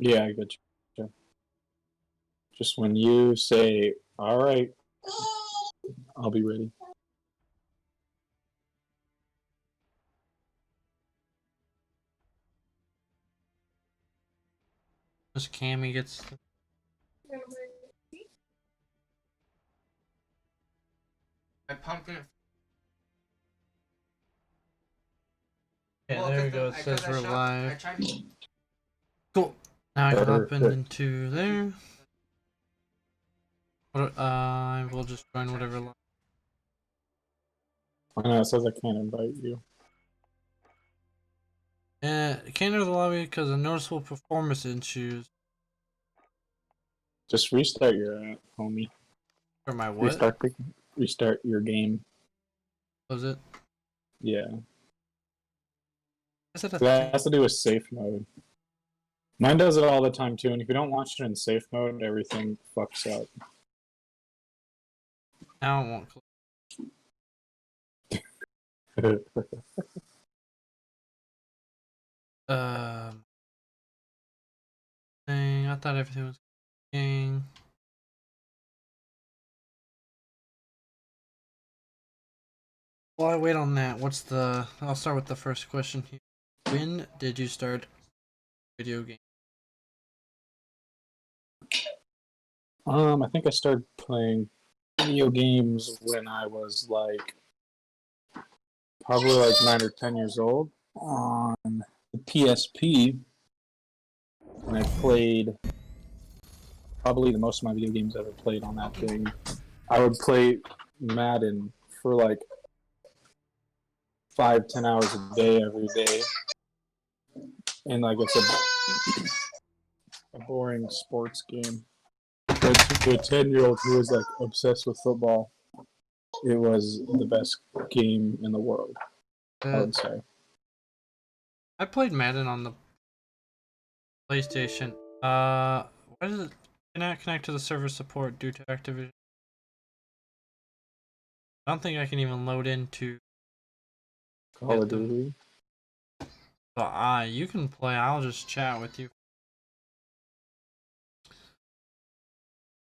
Yeah, I get you. Just when you say, all right, I'll be ready. This Cammy gets. My pumpkin. Yeah, Well, there we go. It says we're live. Cool. Now I can hop into there. We'll just join whatever. I know it says I can't invite you. Can't enter the lobby because of noticeable performance issues. Just restart your app, homie. For my what? Restart your game. Was it? Yeah. Is it a That thing? has to do with safe mode. Mine does it all the time too, and if you don't watch it in safe mode, everything fucks up. Now it won't. Dang, I thought everything was king. While I wait on that, I'll start with the first question here. When did you start video game? I think I started playing video games when I was like probably like 9 or 10 years old on the PSP, and I played probably the most of my video games I ever played on that thing. I would play Madden for like 5-10 hours a day every day, and like it's a boring sports game. But to a 10-year-old who was like obsessed with football, it was the best game in the world, I would say. I played Madden on the PlayStation. Why does it cannot connect to the server support due to Activision? I don't think I can even load into. Call of Duty. So, you can play. I'll just chat with you.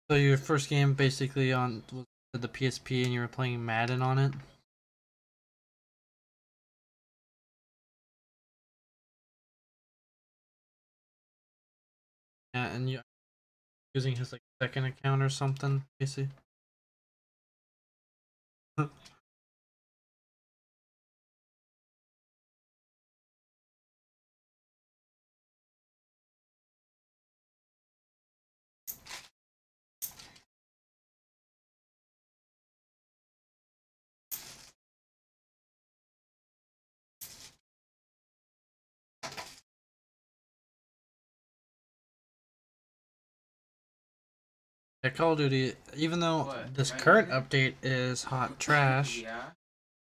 So your first game basically was the PSP, and you were playing Madden on it. Yeah, and you using his like second account or something, basically. Yeah, Call of Duty, even though this current update is hot trash,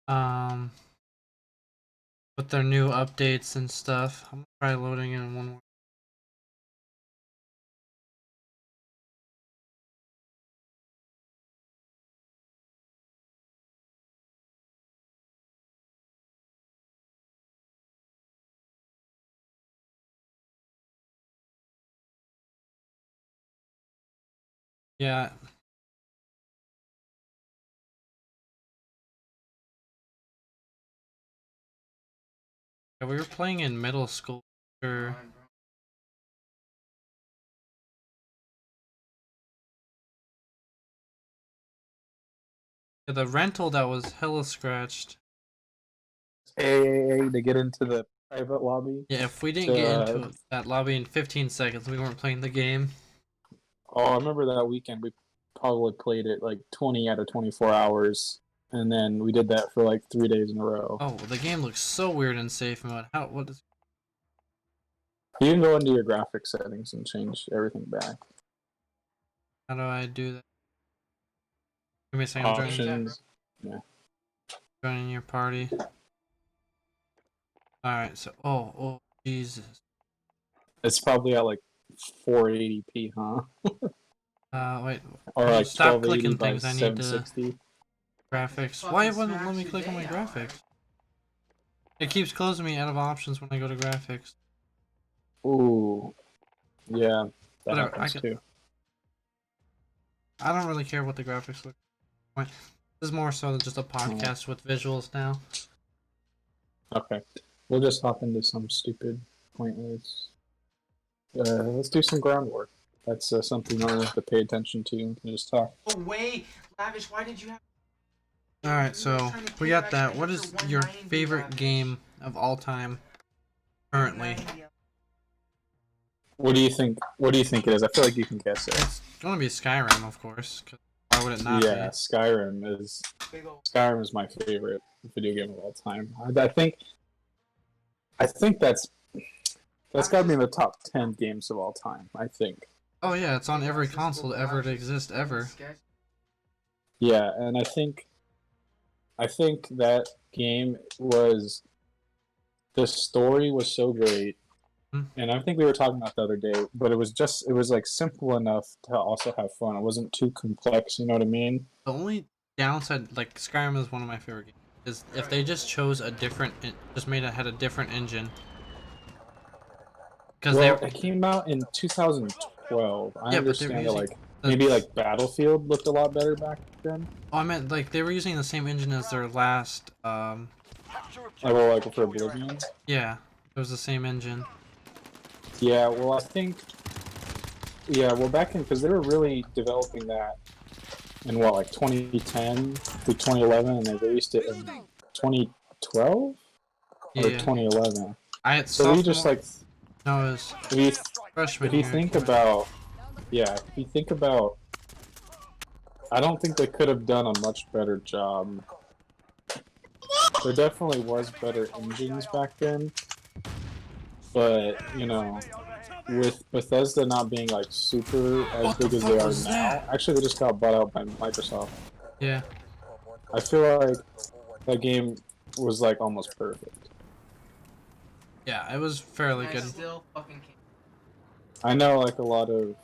um, with their new updates and stuff, I'm probably loading in one more. Yeah. Yeah, we were playing in middle school. Sure. Yeah, the rental that was hella scratched. To get into the private lobby. Yeah, if we didn't get into that lobby in 15 seconds, we weren't playing the game. Oh, I remember that weekend we probably played it like 20 out of 24 hours, and then we did that for like 3 days in a row. Oh, the game looks so weird in safe mode. What is... You can go into your graphics settings and change everything back. How do I do that? Give me a second. Options. Yeah. Joining your party. Alright, so oh Jesus. It's probably at like 480p, huh? Wait. Or like Stop 1280 clicking by things. I need to 760. graphics. Why wouldn't it let me click on my graphics? It keeps closing me out of options when I go to graphics. Ooh. Yeah, that Whatever, happens too. I don't really care what the graphics look like. This is more so than just a podcast with visuals now. Okay, we'll just hop into some stupid, pointless. Let's do some groundwork. That's something I have to pay attention to and can just talk. Oh wait, Lavish, why did you have? Alright, so we got that. What is your favorite game of all time currently? What do you think? What do you think it is? I feel like you can guess it. It's gonna be Skyrim, of course. 'Cause why would it not Yeah, Skyrim is my favorite video game of all time. I think that's got to be in the top 10 games of all time. I think. be? Oh yeah, it's on every console ever to exist ever. Yeah, and I think that game was, the story was so great, and I think we were talking about the other day, but it was like simple enough to also have fun. It wasn't too complex, you know what I mean? The only downside, like Skyrim is one of my favorite games, is if they just chose a different, had a different engine. Because it came out in 2012. I understand that, like, maybe like Battlefield looked a lot better back then. Oh, I meant like they were using the same engine as their last. Like for Oblivion. Yeah, it was the same engine. Yeah, well, I think. Yeah, well, back in, because they were really developing that in what, like 2010 to 2011, and they released it in 2012 or 2011. So we just like. No, it was freshman If you year. think about, I don't think they could have done a much better job. There definitely was better engines back then, but you know, with Bethesda not being like super as big as they are now, actually they just got bought out by Microsoft. Yeah. I feel like that game was like almost perfect. Yeah, it was fairly good. I know like a lot of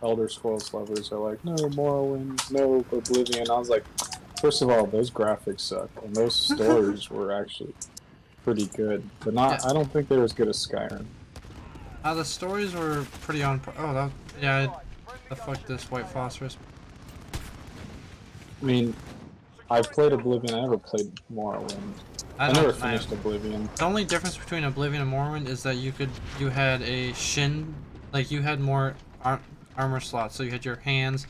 Elder Scrolls lovers are like, no Morrowind, no Oblivion. I was like, first of all, those graphics suck, and those stories were actually pretty good, but not. Yeah. I don't think they're as good as Skyrim. The stories were pretty on. The fuck this white phosphorus. I mean, I played Oblivion. I never played Morrowind. I never finished Oblivion. The only difference between Oblivion and Morrowind is that you had a shin, like you had more armor slots. So you had your hands,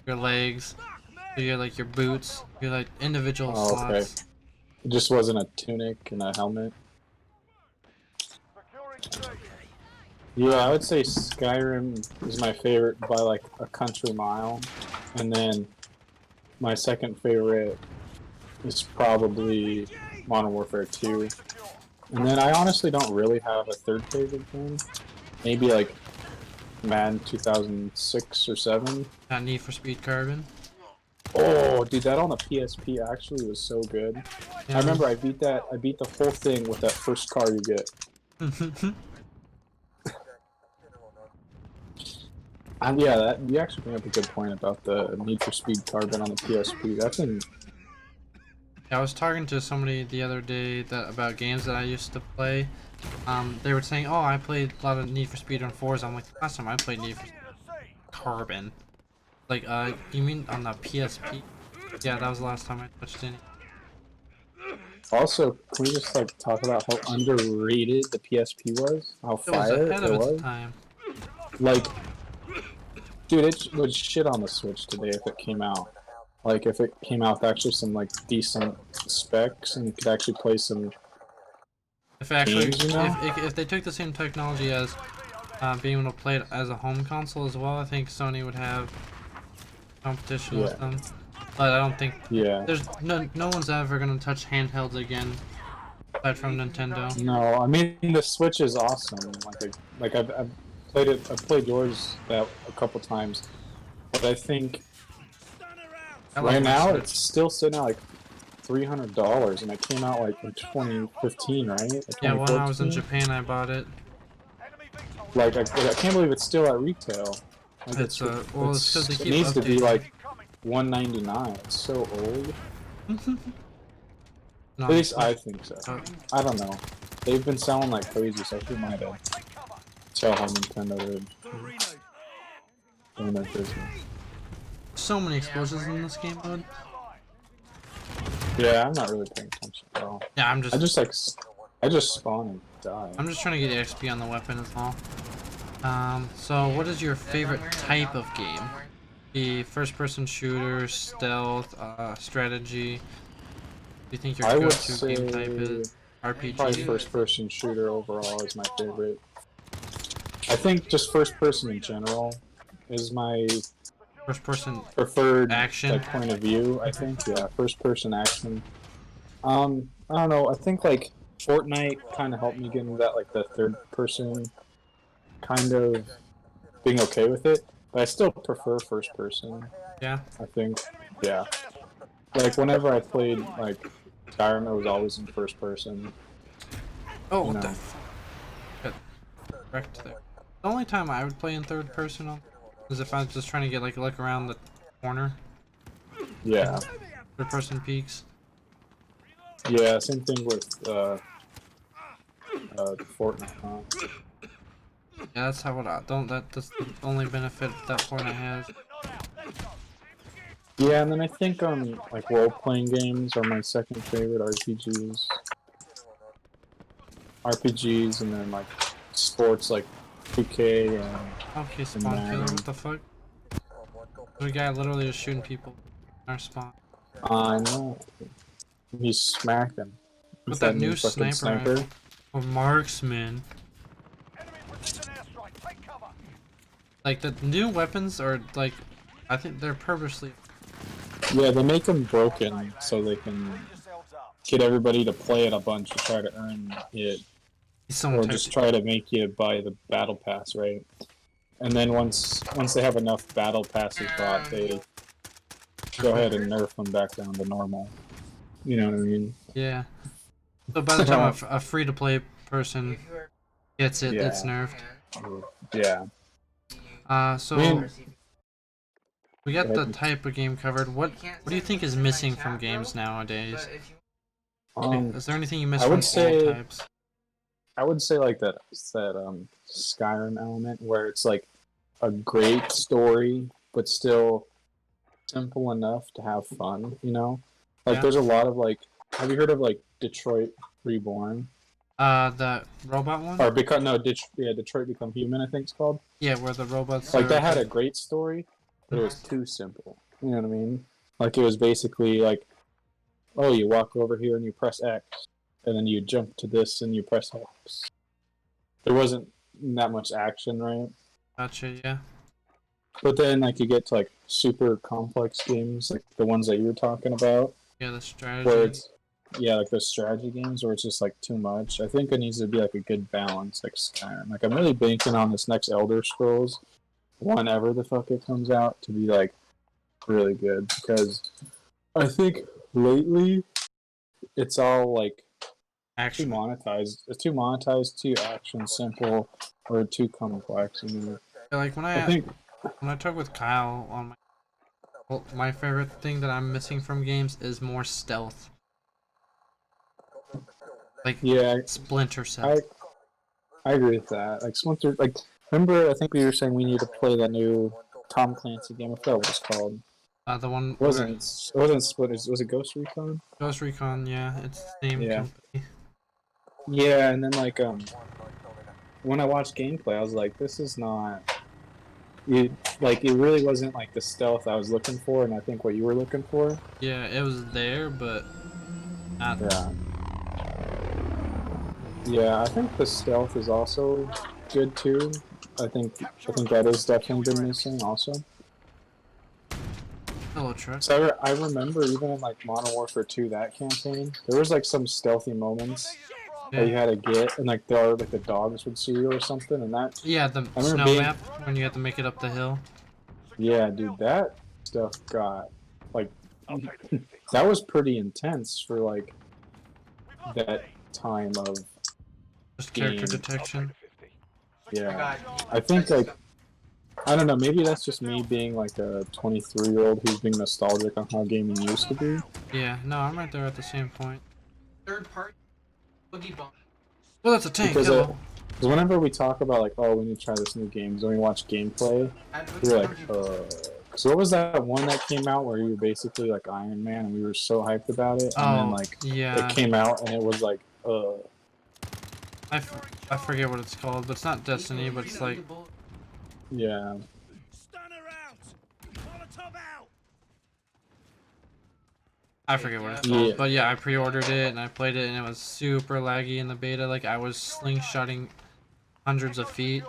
your legs, so you had like your boots, you had like individual slots. Okay. It just wasn't a tunic and a helmet. Yeah, I would say Skyrim is my favorite by like a country mile, and then my second favorite is probably Modern Warfare 2. And then I honestly don't really have a third favorite game. Maybe like Madden 2006 or 7. Need for Speed Carbon. Oh, dude, that on the PSP actually was so good. Yeah. I remember I beat the whole thing with that first car you get. And yeah, you actually bring up a good point about the Need for Speed Carbon on the PSP. That's in. I was talking to somebody the other day about games that I used to play. They were saying, "Oh, I played a lot of Need for Speed on Forza." I'm like, "Last time I played Need for Carbon." Like, you mean on the PSP? Yeah, that was the last time I touched any. Also, can we just like talk about how underrated the PSP was? How fire it was? Its time. Like, dude, it would shit on the Switch today if it came out. Like, if it came out with actually some like decent specs and you could actually play some. If actually, games, you know? if they took the same technology as being able to play it as a home console as well, I think Sony would have competition with them. But I don't think there's no one's ever gonna touch handhelds again, aside from Nintendo. No, I mean the Switch is awesome. Like I've played it. I've played yours a couple times, but I think right now it's still sitting at like $300, and it came out like in 2015, right? Like yeah, when I was in Japan, I bought it. Like I can't believe it's still at retail. Like it's because they keep it needs updating. To be like $199. It's so old. No, at least I think so. I don't know. They've been selling like crazy, so who might tell how Nintendo would Doing my business. So many explosions in this game mode. Yeah, I'm not really paying attention at all. Yeah, I just spawn and die. I'm just trying to get XP on the weapon as well. So what is your favorite type of game? The first-person shooter, stealth, strategy. Do you think your I would go-to game type is probably RPG? first-person shooter overall is my favorite. I think just first-person in general is my First-person preferred action. like point of view. I think first-person action. I don't know. I think like Fortnite kind of helped me get into that like the third-person kind of being okay with it, but I still prefer first-person. Yeah. I think, yeah. Like whenever I played like Skyrim, it was always in first person. Oh, You what the know. f- Got wrecked there. The only time I would play in third person is if I was just trying to get like a look around the corner. Yeah, Third person peaks. yeah. Same thing with Fortnite. Huh? Yeah, that's how that's the only benefit that Fortnite has. Yeah, and then I think like role-playing games are my second favorite RPGs. RPGs, and then like sports like 2K and Okay, spawn killer, Madden. what the fuck? There's a guy literally just shooting people in our spawn. I know. He's smacking. With He's that new fucking sniper rifle. Or marksman. Like the new weapons are like, I think they're purposely. Yeah, they make them broken so they can get everybody to play it a bunch to try to earn it, Someone or typed just it. try to make you buy the battle pass, right? And then once they have enough battle passes bought, they go ahead and nerf them back down to normal. You know what I mean? Yeah. So by the time a free to play person gets it, it's Yeah. nerfed. Yeah. So I mean, we got go the ahead. type of game covered. What do you think is missing from games nowadays? Is there anything you miss I from would old say types? like that Skyrim element where it's like a great story, but still simple enough to have fun. You know, like Yeah. there's a lot of like. Have you heard of like Detroit Reborn? The robot one? Or Detroit Become Human, I think it's called. Yeah, where the robots Like are that had a great story, but it was too simple. You know what I mean? Like it was basically like, oh, you walk over here and you press X, and then you jump to this and you press X. There wasn't that much action, right? Gotcha, yeah. But then like you get to like super complex games, like the ones that you were talking about, Yeah, the where strategy. it's like those strategy games where it's just like too much. I think it needs to be like a good balance, like Skyrim. Like I'm really banking on this next Elder Scrolls, whenever the fuck it comes out, to be like really good, because I think lately it's all like too Action. monetized. It's too monetized, too action simple, or too complex. I mean, Yeah, like when I think I talk with Kyle on my favorite thing that I'm missing from games is more stealth. Like Splinter Cell. I agree with that. Like Splinter, like remember, I think we were saying we need to play that new Tom Clancy game. I forgot what it's called. The one It wasn't Splinter. Was it Ghost Recon? Ghost Recon, yeah, it's the same Yeah. company. Yeah, and then like when I watched gameplay, I was like, this is not. It really wasn't like the stealth I was looking for, and I think what you were looking for. Yeah, it was there, but not. Yeah. Yeah, I think the stealth is also good too. I think that is definitely been missing also. Hello, truck. So I remember even in like Modern Warfare 2, that campaign, there was like some stealthy moments that you had to get, and like the dogs would see you or something, and that. Yeah, the I remember snow map when you have to make it up the hill. Yeah, dude, that stuff got like that was pretty intense for like that time of Just character game. detection. Yeah, I think like I don't know, maybe that's just me being like a 23-year-old who's being nostalgic on how gaming used to be. Yeah, no, I'm right there at the same point. Third party. Boogie Bump. Well, that's a tank. Because Hello. Because whenever we talk about like, oh, we need to try this new game, and we watch gameplay, we're like, So what was that one that came out where you were basically like Iron Man, and we were so hyped about it, and then like yeah. it came out and it was like, I forget what it's called, but it's not Destiny, but it's like yeah. I forget what it's called, but yeah, I pre-ordered it and I played it and it was super laggy in the beta. Like I was slingshotting hundreds of feet.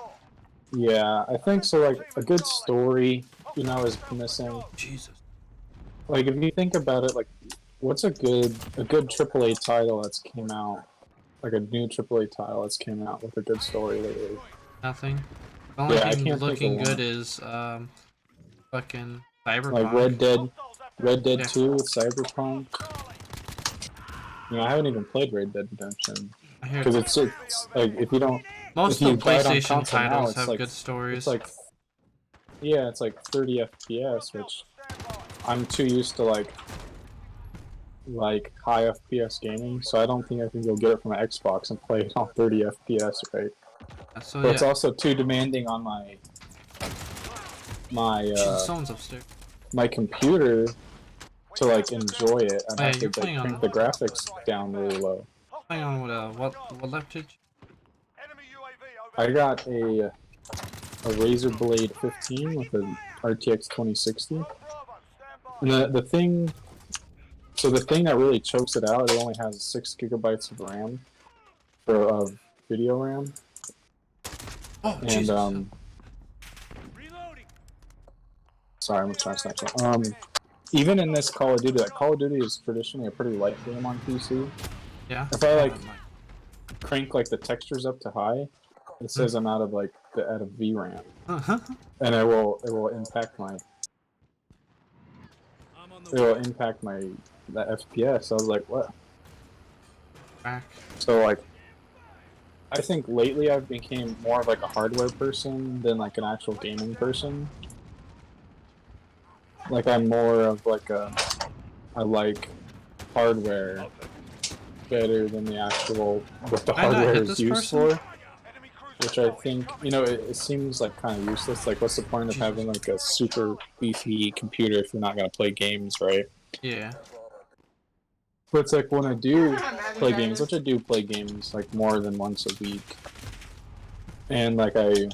Yeah, I think so. Like a good story, you know, is missing. Jesus. Like if you think about it, like what's a good AAA title that's came out, like a new AAA title that's came out with a good story lately? Nothing. The only Yeah, I thing can't think looking of good one. is fucking Cyberpunk. Like Red Dead Yeah. 2 with Cyberpunk. You know, I haven't even played Red Dead Redemption I hear because it's like if you don't, most if you of the buy it on PlayStation console now, titles it's have like good stories. it's like yeah, it's like 30 FPS, which I'm too used to like high FPS gaming, so I don't think I can go get it from an Xbox and play it on 30 FPS, right? So But yeah. it's also too demanding on Jesus, someone's upstairs. my computer to like enjoy it. I yeah, have you're to playing like on crank the graphics down really low. Playing on what laptop? I got a Razer Blade 15 with an RTX 2060, and the thing. So the thing that really chokes it out, it only has 6 gigabytes of RAM, of video RAM, Oh, and Jesus. sorry, I'm trying to snap. Even in this Call of Duty, like Call of Duty is traditionally a pretty light game on PC. Yeah. If I like crank like the textures up to high, it says I'm out of like out of VRAM, and it will impact my the FPS. I was like, what? Back. So like, I think lately I've became more of like a hardware person than like an actual gaming person. Like I'm more of like I like hardware better than the actual what the hardware is used for. Which I think, you know, it seems like kind of useless. Like, what's the point of having like a super beefy computer if you're not gonna play games, right? Yeah. But it's like when I do play games, which I do play games like more than once a week, and like I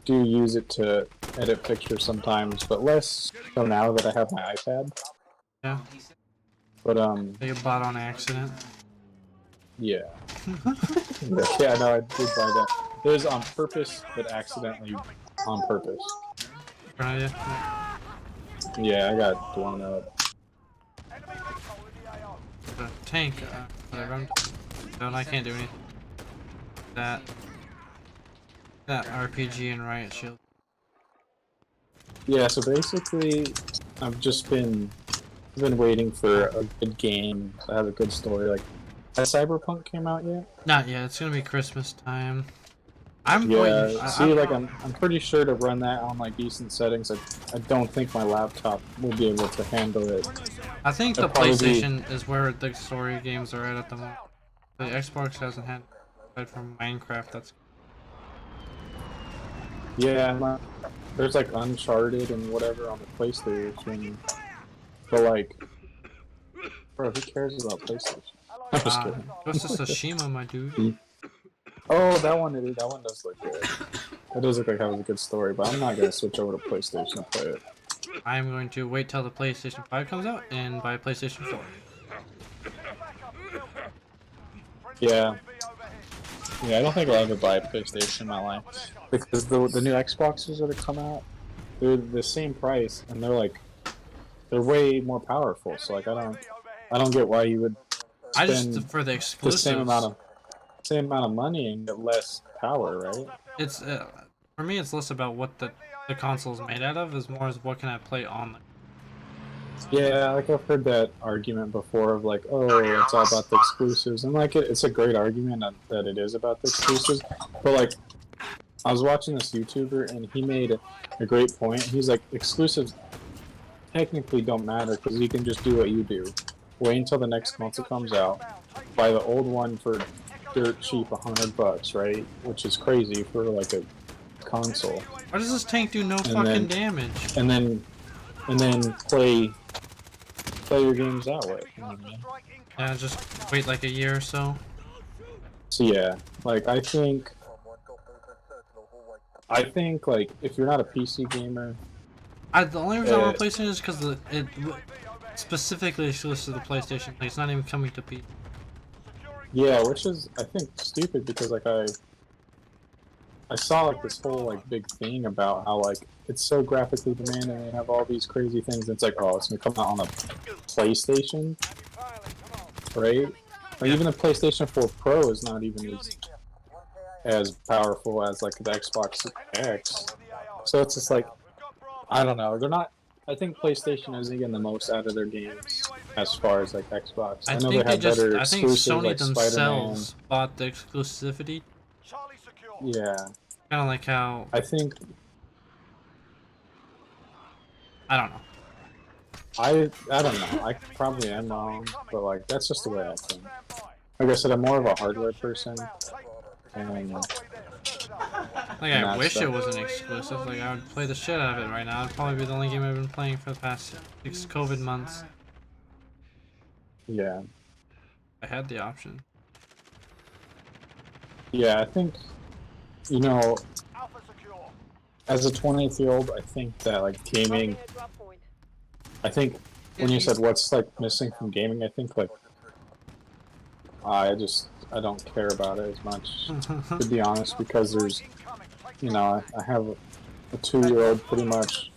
do use it to edit pictures sometimes, but less so now that I have my iPad. Yeah. But They get bought on accident. yeah. Yeah, no, I did buy that. It was on purpose, but accidentally on purpose. Yeah. Yeah, I got blown up. The tank. Whatever. I can't do anything. That RPG and riot shield. Yeah, so basically, I've just been waiting for a good game that has a good story. Like, has Cyberpunk came out yet? Not yet. It's gonna be Christmas time. I'm pretty sure to run that on like decent settings. I don't think my laptop will be able to handle it. I think the PlayStation is where the story games are at the moment. The Xbox hasn't had aside from Minecraft. That's yeah. There's like Uncharted and whatever on the PlayStation, but like, bro, who cares about PlayStation? I'm just kidding. Ghost of Tsushima, my dude. Oh, that one does look good. It does look like it has a good story, but I'm not gonna switch over to PlayStation and play it. I'm going to wait till the PlayStation 5 comes out and buy a PlayStation 4. Yeah. Yeah, I don't think I'll ever buy a PlayStation in my life. Because the new Xboxes that have come out, they're the same price, and they're way more powerful. So like, I don't get why you would spend for the exclusives. the same amount of money and get less power, right? It's for me, it's less about what the console is made out of, is more as what can I play on. Yeah, like I've heard that argument before of like, oh, it's all about the exclusives, and like it's a great argument that it is about the exclusives, but like I was watching this YouTuber and he made a great point. He's like, exclusives technically don't matter because you can just do what you do. Wait until the next console comes out, buy the old one for dirt cheap, $100, right? Which is crazy for like a console. Why does this tank do no fucking damage? And then play your games that way. You know what I mean? Yeah, just wait like a year or so. So yeah, like I think like if you're not a PC gamer, The only reason I want PlayStation is because it specifically exclusive to the PlayStation. Like, it's not even coming to PC. yeah, which is I think stupid because like I saw like this whole like big thing about how like it's so graphically demanding and they have all these crazy things. It's like, oh, it's gonna come out on a PlayStation, right? Like even the PlayStation 4 Pro is not even as powerful as like the Xbox X. So it's just like, I don't know. They're not. I think PlayStation isn't getting the most out of their games as far as like Xbox. I know they have better I think exclusives Sony like Spider-Man. themselves bought the exclusivity. Yeah, Kind of like how I think I don't know. I don't know. I probably am wrong, but like that's just the way I think. Like I said, I'm more of a hardware person, and Like I wish it wasn't exclusive. Like I would play the shit out of it right now. It'd probably be the only game I've been playing for the past 6 COVID months. yeah, I had the option. yeah. I think you know, as a 20-year-old, I think that like gaming. I think when you said what's like missing from gaming, I think like I don't care about it as much, to be honest, because there's, you know, I have a 2-year-old pretty much.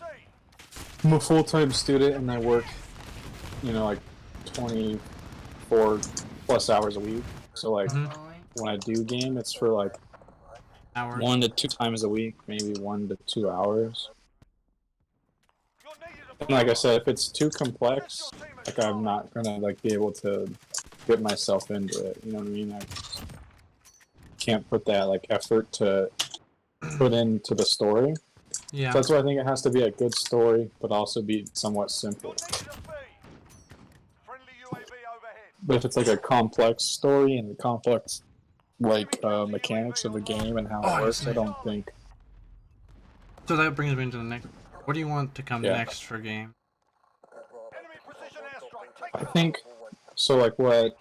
I'm a full-time student and I work, you know, like 24 plus hours a week. So like when I do game, it's for like Hours. 1 to 2 times a week, maybe 1 to 2 hours. And like I said, if it's too complex, like I'm not gonna like be able to get myself into it. You know what I mean? I can't put that like effort to put into the story. Yeah. So that's why I think it has to be a good story, but also be somewhat simple. But if it's like a complex story and the complex like mechanics of the game and how it works, I don't think. So that brings me into the next. What do you want to come Yeah. next for game? I think so. Like what?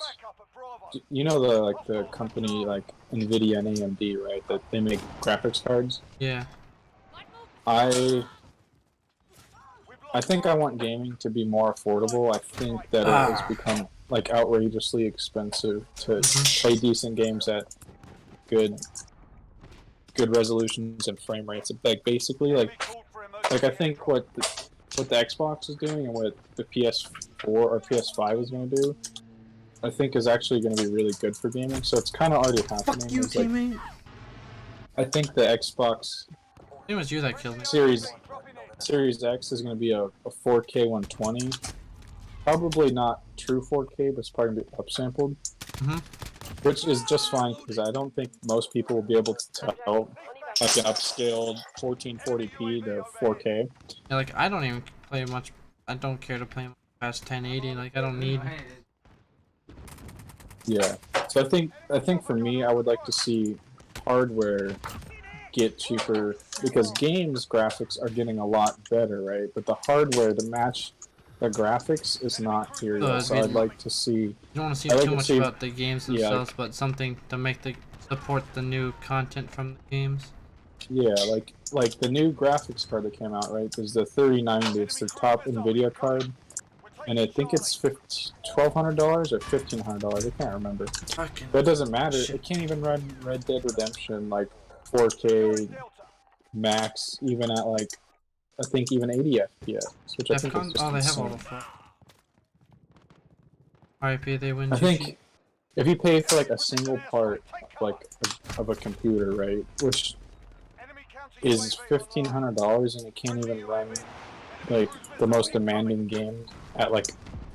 You know the company like Nvidia and AMD, right? That they make graphics cards. Yeah. I think I want gaming to be more affordable. I think that it has become like outrageously expensive to play decent games at good resolutions and frame rates. Like basically, like I think what the Xbox is doing and what the PS4 or PS5 is going to do, I think is actually going to be really good for gaming. So it's kind of already happening. Fuck you, like, teammate. I think the Xbox It was you that killed me. Series X is going to be a 4K 120. Probably not true 4K, but it's probably going to be upsampled. Which is just fine because I don't think most people will be able to tell like an upscaled 1440p to 4K. Yeah, like I don't even play much. I don't care to play past 1080. Like I don't need. Yeah. So I think for me, I would like to see hardware get cheaper because games graphics are getting a lot better, right? But the hardware to match the graphics is not here yet. So I'd like to see. You don't want to see too much about the games themselves, but something to make the support the new content from the games. Yeah, like the new graphics card that came out, right? There's the 3090. It's the top Nvidia card, and I think it's $1,200 or $1,500. I can't remember. But it doesn't matter. It can't even run Red Dead Redemption like 4K max, even at like I think even 80 FPS, which I think is just they have insane. all the fuck. RIP, they win. I think if you pay for like a single part, like of a computer, right, which is $1,500, and it can't even run like the most demanding games at like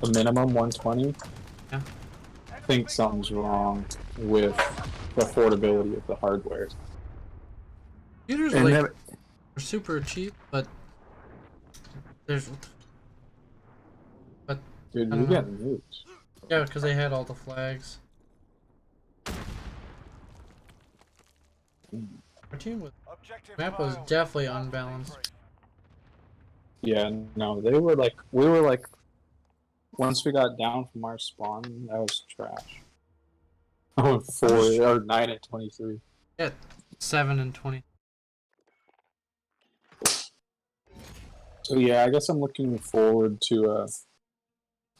a minimum 120. Yeah. I think something's wrong with the affordability of the hardware. Computers like are super cheap, but there's. But dude, you're getting nuked. Yeah, because they had all the flags. Our team was map was definitely unbalanced. Yeah, no, they were like, we were like, once we got down from our spawn, that was trash. Oh, 4 or 9 and 23. Yeah, 7 and 20. So yeah, I guess I'm looking forward to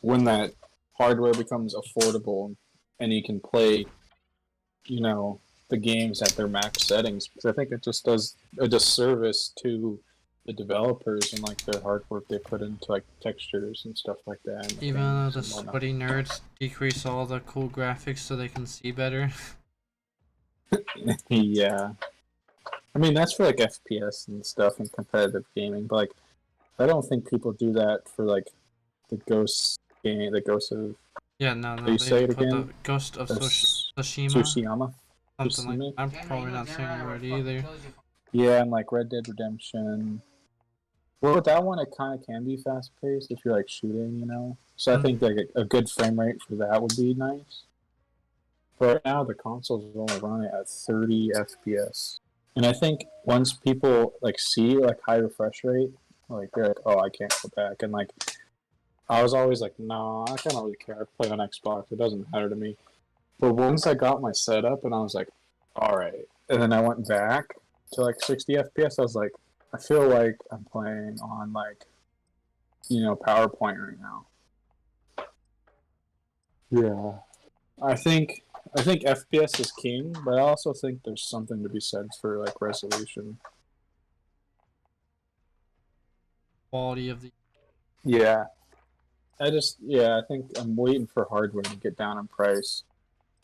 when that hardware becomes affordable and you can play, you know, the games at their max settings. Because I think it just does a disservice to the developers and like the hard work they put into like textures and stuff like that. And Even though things the and whatnot. sweaty nerds decrease all the cool graphics so they can see better. Yeah. I mean, that's for like FPS and stuff and competitive gaming, but like, I don't think people do that for like the Ghost game, the Ghost of. Yeah, no, How no, do you they say it put the again? Ghost of Tsushima, Tsushima. something like. Tsushima? I'm probably not saying it right either. Yeah, and like Red Dead Redemption. Well, with that one, it kind of can be fast paced if you're like shooting, you know. So I think like a good frame rate for that would be nice. But right now, the consoles are only running at 30 FPS, and I think once people like see like high refresh rate, like they're like, "Oh, I can't go back." And like, I was always like, "No, I don't really care. I play on Xbox. It doesn't matter to me." But once I got my setup, and I was like, "All right," and then I went back to like 60 FPS. I was like, I feel like I'm playing on like, PowerPoint right now. Yeah, I think FPS is king, but I also think there's something to be said for like resolution. Quality of the. Yeah, I think I'm waiting for hardware to get down in price,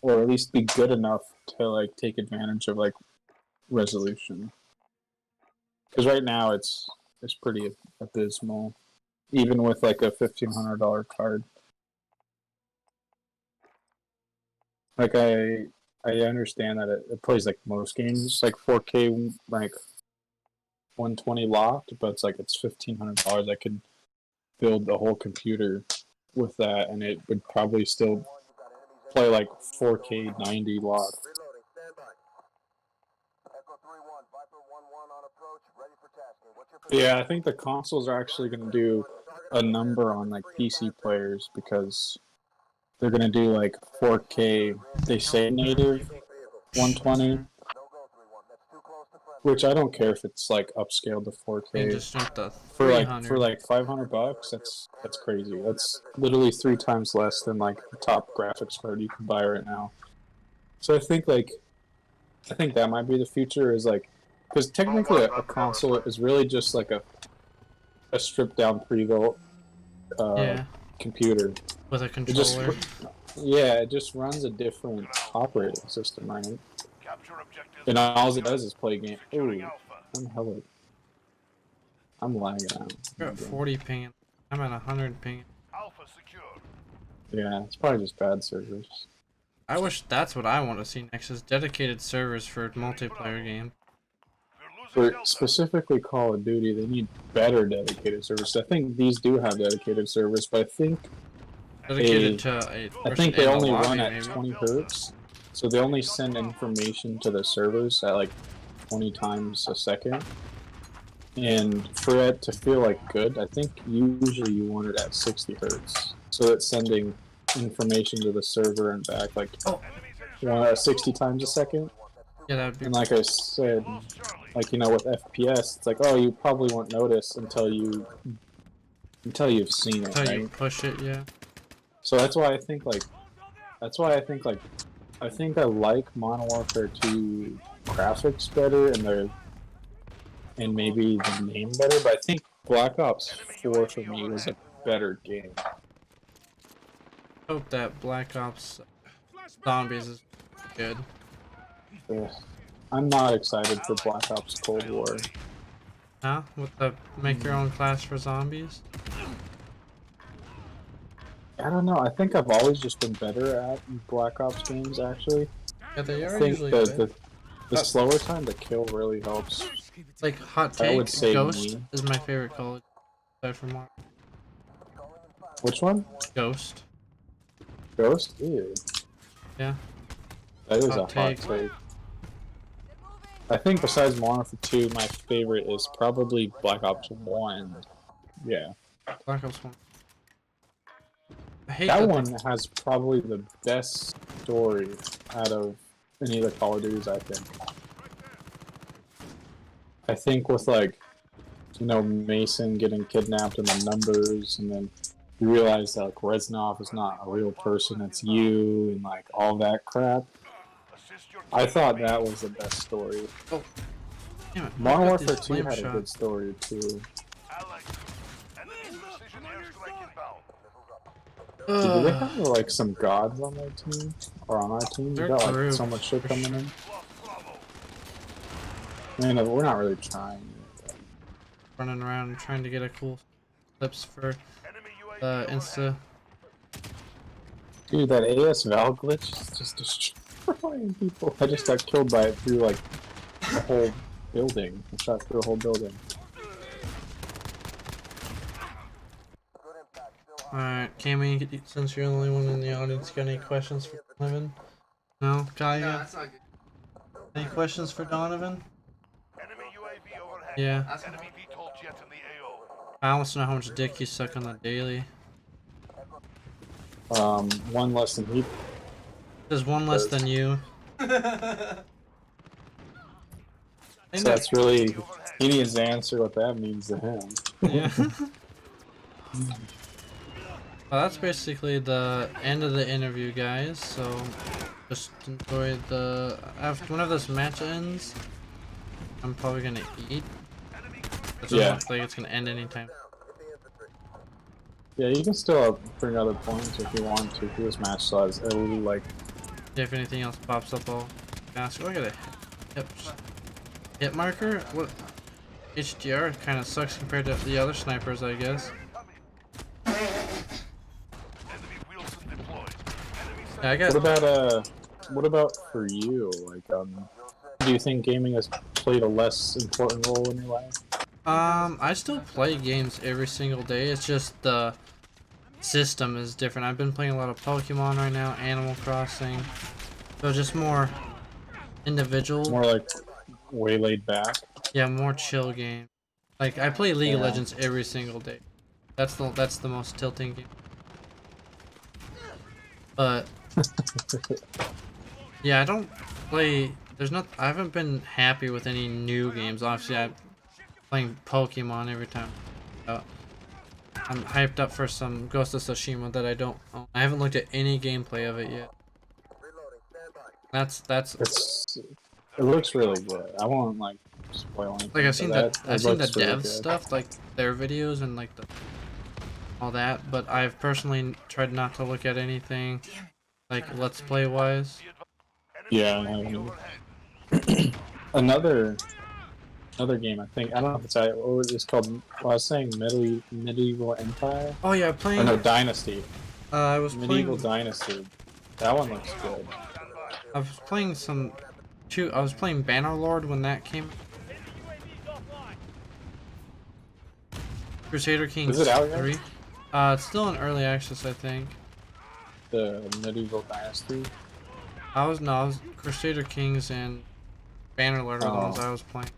or at least be good enough to like take advantage of like resolution. Because right now it's pretty abysmal, even with like a $1,500 card. Like I understand that it plays like most games like 4K like 120 locked, but it's like it's $1,500. I could build the whole computer with that, and it would probably still play like 4K 90 locked. Yeah, I think the consoles are actually going to do a number on like PC players because they're going to do like 4K. They say native 120, which I don't care if it's like upscaled to You 4K. just went the For 300. like $500, that's crazy. That's literally 3 times less than like the top graphics card you can buy right now. So I think that might be the future. Is like because technically a console is really just like a stripped down pre-built Yeah, computer. with a It controller. it just runs a different operating system, right? And all it does is play game. Ooh, I'm lagging out. You're at 40 ping. I'm at 100 ping. Yeah, it's probably just bad servers. I wish that's what I want to see next is dedicated servers for multiplayer games. For specifically Call of Duty, they need better dedicated servers. I think these do have dedicated servers, but I think Dedicated to a I person think they in the only lobby, run at maybe. 20 hertz, so they only send information to the servers at like 20 times a second. And for it to feel like good, I think usually you want it at 60 hertz, so it's sending information to the server and back like 60 times a second. Yeah, that would be. And like I said, like with FPS, it's like, oh, you probably won't notice until you've seen it, Until you right? push it, yeah. So that's why I think I like Modern Warfare 2 graphics better and maybe the name better, but I think Black Ops 4 for me was a better game. Hope that Black Ops Zombies is good. Ugh. I'm not excited for Black Ops Cold War. Huh? With the make your own class for zombies? I don't know. I think I've always just been better at Black Ops games, actually. Yeah, they I are think usually good. the slower time to kill really helps. Like, hot I would take, say Ghost me. is my favorite Call of Duty aside from Mark. Which one? Ghost. Ghost? Ew. Yeah. That is Hot a hot take. take. I think besides Modern Warfare 2, my favorite is probably Black Ops 1. Yeah. Black Ops 1. I hate That that one has probably the best story out of any of the Call of Duties, I think. I think with, like, you know, Mason getting kidnapped and the numbers, and then you realize that, like, Reznov is not a real person, it's you, and, like, all that crap. I thought that was the best story. Oh, damn it! Modern I got Warfare these 2 flame had a shot. good story, too. Do they have, like, some gods on their team? Or on our team? We They're got, like, group, so much shit for coming sure. in. I mean, we're not really trying. Running around trying to get a cool clips for Insta. Dude, that AS Val glitch is just destroying people. I just got killed by it through, like, the whole building. I shot through a whole building. Alright, Cammy, since you're the only one in the audience, got any questions for Donovan? No? Kai, No, that's not good. any questions for Donovan? Yeah. I want to know how much dick you suck on the daily. One less than he There's one less than you. So that's really, he needs to answer what that means to him. Yeah. Well, that's basically the end of the interview, guys. So just enjoy the. Whenever this match ends, I'm probably gonna eat. It doesn't Yeah. look like it's gonna end anytime. Yeah, you can still bring other points if you want to. If this match still has like. If anything else pops up, I'll ask. Look at it. Hit marker? What? HDR kind of sucks compared to the other snipers, I guess. Yeah, I got. What about for you? Like, do you think gaming has played a less important role in your life? I still play games every single day. It's just the system is different. I've been playing a lot of Pokemon right now, Animal Crossing. So just more individual. More like way laid back. Yeah, more chill game. Like I play League of Yeah. Legends every single day. That's the most tilting game. But yeah, I don't play. I haven't been happy with any new games. Obviously, I'm playing Pokemon every time. I'm hyped up for some Ghost of Tsushima that I don't own. I haven't looked at any gameplay of it yet. It looks really good. I won't like spoil anything. Like I've seen the looks really dev good. stuff, like their videos and like all that, but I've personally tried not to look at anything like Let's Play wise. Yeah. Another game. I think I don't know if it's called. Well, I was saying Medieval Empire. Oh yeah, Or playing. no, Dynasty. I was Medieval playing. Dynasty. That one looks good. I was playing I was playing Bannerlord when that came. Crusader Kings Is it out yet? 3. It's still in early access, I think. The Medieval Dynasty. I was Crusader Kings and Bannerlord are the ones I was playing.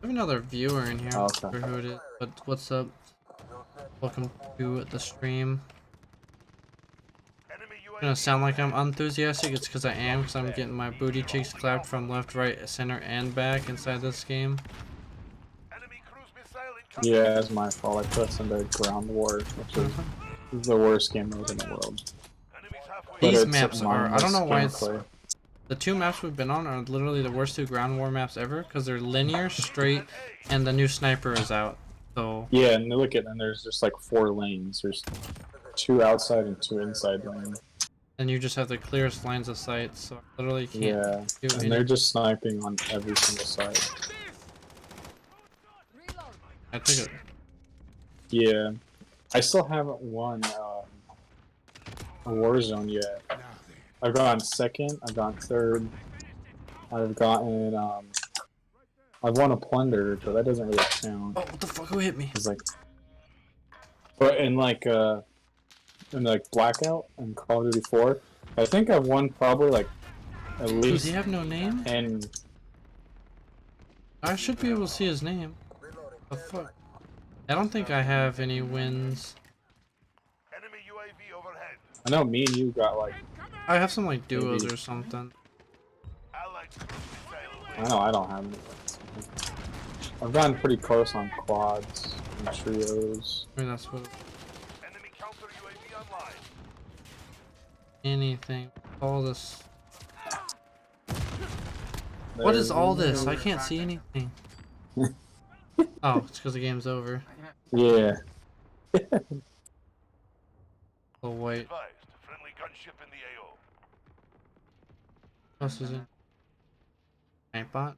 I have another viewer in here. Oh, I okay. don't remember who it is, but what's up? Welcome to the stream. Gonna sound like I'm unenthusiastic. It's because I am, because I'm getting my booty cheeks clapped from left, right, center, and back inside this game. Yeah, it's my fault. I put us into Ground War, which is the worst game mode in the world. These maps are. I don't know why it's. gameplay. The two maps we've been on are literally the worst two Ground War maps ever, because they're linear, straight, and the new sniper is out. So. Yeah, and look at, and there's just like 4 lanes. There's 2 outside and 2 inside lanes. And you just have the clearest lines of sight, so I literally can't Yeah, do and anything. they're just sniping on every single side. I took it. Yeah, I still haven't won a Warzone yet. I've gotten 2nd, I've gotten 3rd, I've gotten I've won a plunder, but that doesn't really count. Oh, what the fuck? Who hit me? It's like, but in like Blackout and Call of Duty 4, I think I've won probably like at Does least he have no name? 10. I should be able to see his name. The fuck? I don't think I have any wins. Enemy UAV overhead. I know me and you got like. I have some like duos Maybe. or something. Allied cruise missile I away. know I don't have any. I've gotten pretty close on quads and trios. I mean, that's what. Enemy counter UAV online. Anything. All this. What is all this? I can't see anything. Oh, it's because the game's over. Yeah. Oh wait. Advised. Friendly gunship in the AO. What else is in? Nightbot?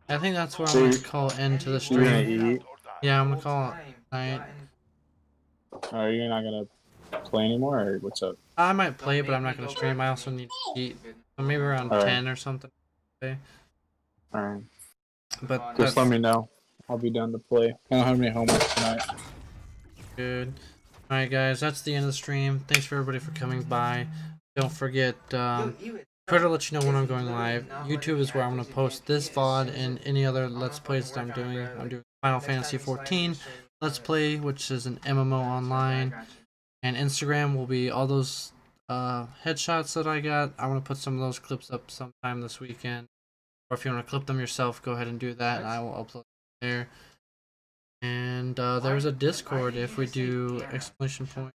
I think that's where I'm So going you- to call end to the You're gonna stream. eat? Yeah, I'm going to call it night. Are you not gonna play anymore, or what's up? I might play, but I'm not going to stream. I also need to eat. So maybe around Alright. 10 or something. Okay. Alright. But Just that's let me know. I'll be done to play. I don't have any homework tonight. good. Alright guys, that's the end of the stream. Thanks for everybody for coming by. Don't forget, Twitter lets you know when I'm going live. YouTube is where I'm going to post this VOD and any other Let's Plays that I'm doing. I'm doing Final Fantasy 14 Let's Play, which is an MMO online. And Instagram will be all those headshots that I got. I'm going to put some of those clips up sometime this weekend. Or if you want to clip them yourself, go ahead and do that, and I will upload them there. And there's a Discord if we do exclamation point